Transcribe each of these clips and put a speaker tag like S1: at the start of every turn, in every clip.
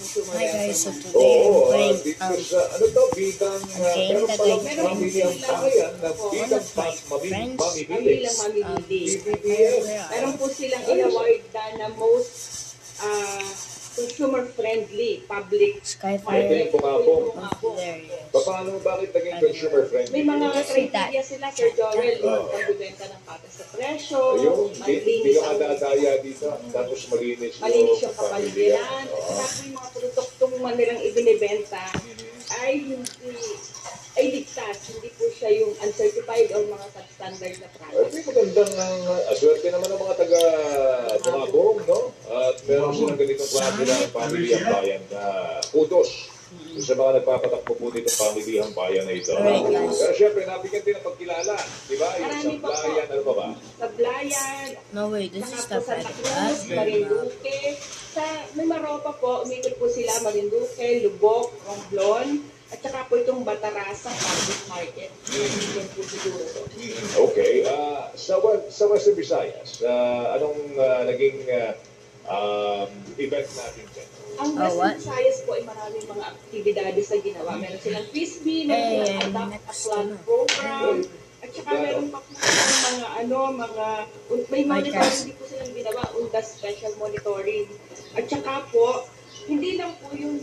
S1: consumer
S2: Hi guys, so
S1: reference.
S2: today I'm playing
S3: dito sa, ano to, bidang,
S2: game
S3: meron
S2: that
S3: palang
S2: I
S3: pamilyang bayan na
S2: one
S3: bidang
S2: of my friends
S1: Pamilyang
S3: mamimili.
S1: mamimili.
S3: PPPS.
S1: Meron po silang in-award na most consumer-friendly public
S3: Ito
S2: Skyfire
S3: yung bungabong.
S2: hilarious.
S3: Paano, bakit naging consumer friendly?
S1: May mga
S2: Just
S1: criteria sila, Sir Joel, yung pagbibenta ng patas sa presyo,
S3: Ayun, hindi
S1: malinis
S3: ka
S1: ang
S3: madadaya dito. Tapos malinis
S1: yung kapaligiran, at saka yung mga produktong nilang ibinibenta ay ay ligtas, hindi po siya yung uncertified or mga substandard na
S3: Ay,
S1: products.
S3: may magandang aswerte naman ng mga taga-bungabong, no? At meron silang ganitong klase ng pamilyang bayan na kudos. Sa mga nagpapatakbo po dito pamilyang bayan na ito.
S2: Alright, guys.
S3: Pero syempre, nabigyan din ng pagkilala. Di ba? Yung
S1: Marami pa po.
S3: Sablayan, ano pa ba?
S1: Sablayan,
S2: No way, this is
S1: saka
S2: the
S1: po Santa
S2: better
S1: Cruz, Marinduque. Sa may Maropa po, umikot po sila Marinduque, Lubok, Romblon, at saka po itong Batarasa Public Market. Yan po siguro to.
S3: Okay. Sa Western Visayas, anong naging event natin dyan?
S1: Ang Western Visayas po ay maraming mga aktibidades na ginawa. Meron silang frisbee, meron silang Adapt a Plant program, at saka meron pa po silang may monitoring din po silang ginawa, UNDA special monitoring. At saka po, hindi lang po yung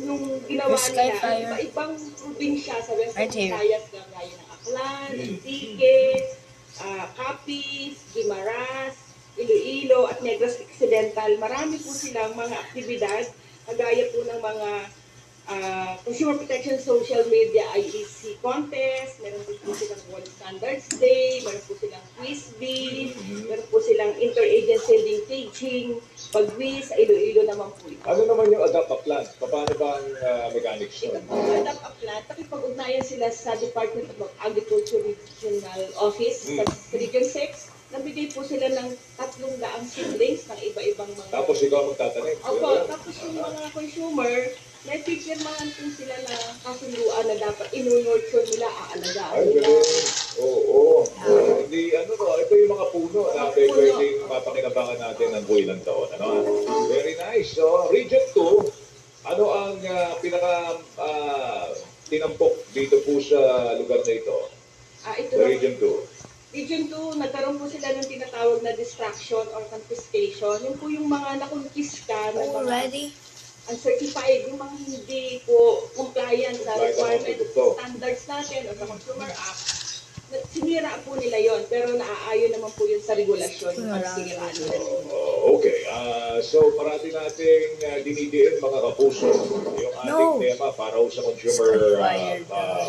S1: ginawa nila, iba-ibang probinsya sa Western Visayas, gaya ng Aklan, Antique, Capiz, Guimaras, Iloilo, at Negros Occidental. Marami po silang mga aktibidad, kagaya po ng mga Consumer Protection Social Media IEC Contest, meron po silang World Standards Day, meron po silang quiz bee, meron po silang interagency link teaching, pag-quiz, sa Iloilo naman po ito.
S3: Ano naman yung Adapt a Plant? Paano ba ang mechanics
S1: Ito
S3: nun?
S1: po, Adapt a Plant, nakipag-ugnayan sila sa Department of Agriculture Regional Office sa Region 6. Nabigay po sila ng 300 seedlings ng iba-ibang mga...
S3: Tapos ikaw magtatanim.
S1: Opo, tapos yung mga consumer, may pipirmahan po sila na kasunduan na dapat inu-nurture nila, aalagaan
S3: Ay,
S1: nila.
S3: galing. Oo. Hindi, ito yung mga puno na pwedeng mapakinabangan natin ng buwilang taon. Ano? Very nice. So, Region 2, ano ang pinaka tinampok dito po sa lugar na ito?
S1: Ito
S3: Sa
S1: na,
S3: Region 2.
S1: Region 2, nagkaroon po sila ng tinatawag na distraction or confiscation. Yun po yung mga nakonfiska na mga
S2: already.
S1: uncertified, yung mga hindi po compliant sa requirement standards natin o sa Consumer Act. Sinira po nila yon, pero naaayon naman po yun sa regulasyon yung pagsinira nila.
S3: Okay. So, parati nating dinidiin mga kapuso yung ating tema para sa Consumer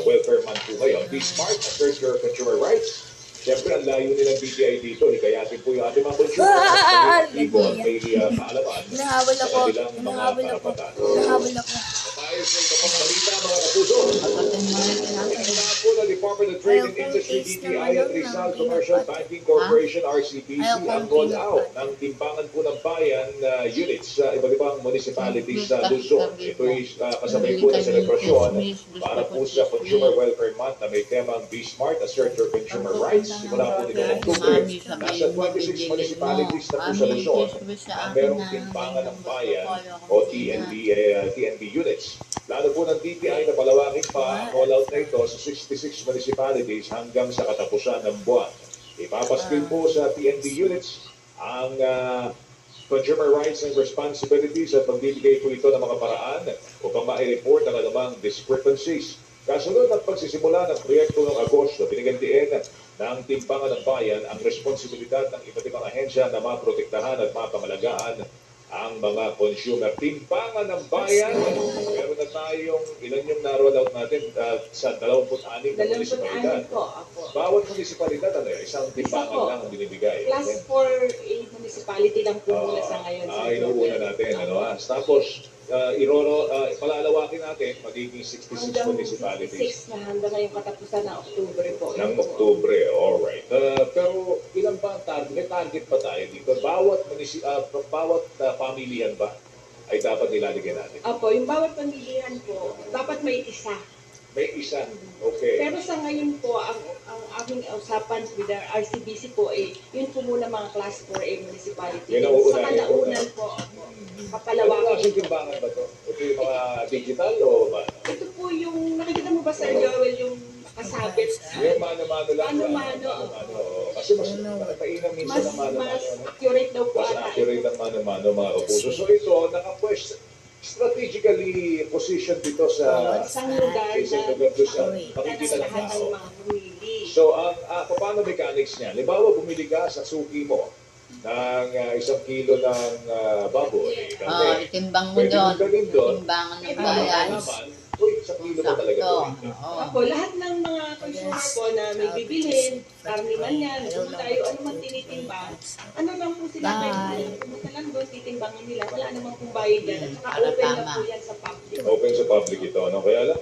S3: Welfare Month po ngayon. Be smart, assert your consumer rights. Siyempre, ang layo nilang BPI dito, hikayatin po yung ating mga consumer at may kaalaman
S2: Nahabol
S3: sa
S2: ako.
S3: kanilang mga karapatan.
S2: Nahabol ako.
S3: Tayo sa ito pang balita, mga kapuso. Kanina po ng Department of Trade and Industry, DTI at Rizal Commercial Banking Corporation, RCBC, ang roll out ng timbangan po ng bayan units sa iba't ibang municipalities sa Luzon. Ito ay kasabay po ng selebrasyon para po sa Consumer Welfare Month na may temang Be Smart, Assert Your Consumer Rights. Simula po nito ng October, nasa 26 municipalities na po sa Luzon ang merong timbangan ng bayan o TNB units. Lalo po ng DTI na palawakin pa ang rollout na ito sa 66 municipalities hanggang sa katapusan ng buwan. Ipapaskil po sa TNB units ang consumer rights and responsibilities at pagbibigay po ito ng mga paraan upang ma-report ang anumang discrepancies. Kasunod ng pagsisimula ng proyekto ng Agosto, binigantiin ng timbangan ng bayan ang responsibilidad ng iba't ibang ahensya na maprotektahan at mapangalagaan ang mga consumer. Timbangan ng bayan, meron na tayong ilan yung na-roll out natin sa 26 na munisipalidad.
S1: Po, ako.
S3: Bawat munisipalidad, isang timbangan lang ang binibigay.
S1: Class 4A municipality lang po mula sa ngayon.
S3: Inuuna natin. Tapos, palalawakin natin, magiging 66 municipalities.
S1: 66 na hanggang ngayong katapusan ng Oktubre po.
S3: Ng Oktubre, alright. Pero ilan ba ang target? May target pa tayo dito. Bawat pamilihan ba ay dapat nilalagyan natin?
S1: Opo, yung bawat pamilihan po, dapat may isa.
S3: May isa. Okay.
S1: Pero sa ngayon po, ang aming usapan with the RCBC po, yun po muna mga class 4A municipality.
S3: Yun ang
S1: Sa kalaunan po,
S3: Ano
S1: kapalawakan.
S3: klaseng timbangan ba ito? Ito yung mga digital o ba?
S1: Ito po yung, nakikita mo ba Sir Joel, yung nakasabit?
S3: Yung mano-mano lang.
S1: Mano-mano,
S3: Mano-mano. Kasi mas mainam minsan
S1: Mas,
S3: ng mano-mano.
S1: mas
S3: no?
S1: accurate daw po
S3: Mas
S1: ata.
S3: accurate ang mano-mano mga kapuso. So ito, nakapwes strategically positioned dito sa
S1: Isang lugar
S3: isang
S1: na
S3: lugar doon sa
S1: makikita
S3: makikita
S1: ng
S3: ng
S1: lahat
S3: tao.
S1: ng mga bumili.
S3: So, paano mechanics niya? Halimbawa, bumili ka sa suki mo ng 1 kilo ng baboy.
S2: Itimbang mo
S3: Pwede
S2: doon.
S3: mong dalhin doon.
S2: Timbangan ng
S1: Ito,
S2: bayan.
S3: Uy, 1 kilo ba talaga
S2: Sakto.
S3: ito?
S2: Oo.
S1: Ako, lahat ng mga consumer po na may bibilhin, karni man yan, kung tayo, ano man tinitimbang, ano lang po sila,
S2: Bye.
S1: pumunta lang doon, titimbangin nila, wala namang kung bayad yan, at saka
S2: Para
S1: open na
S2: tama.
S1: po yan sa public.
S3: Open sa public ito. Ano? Kaya lang,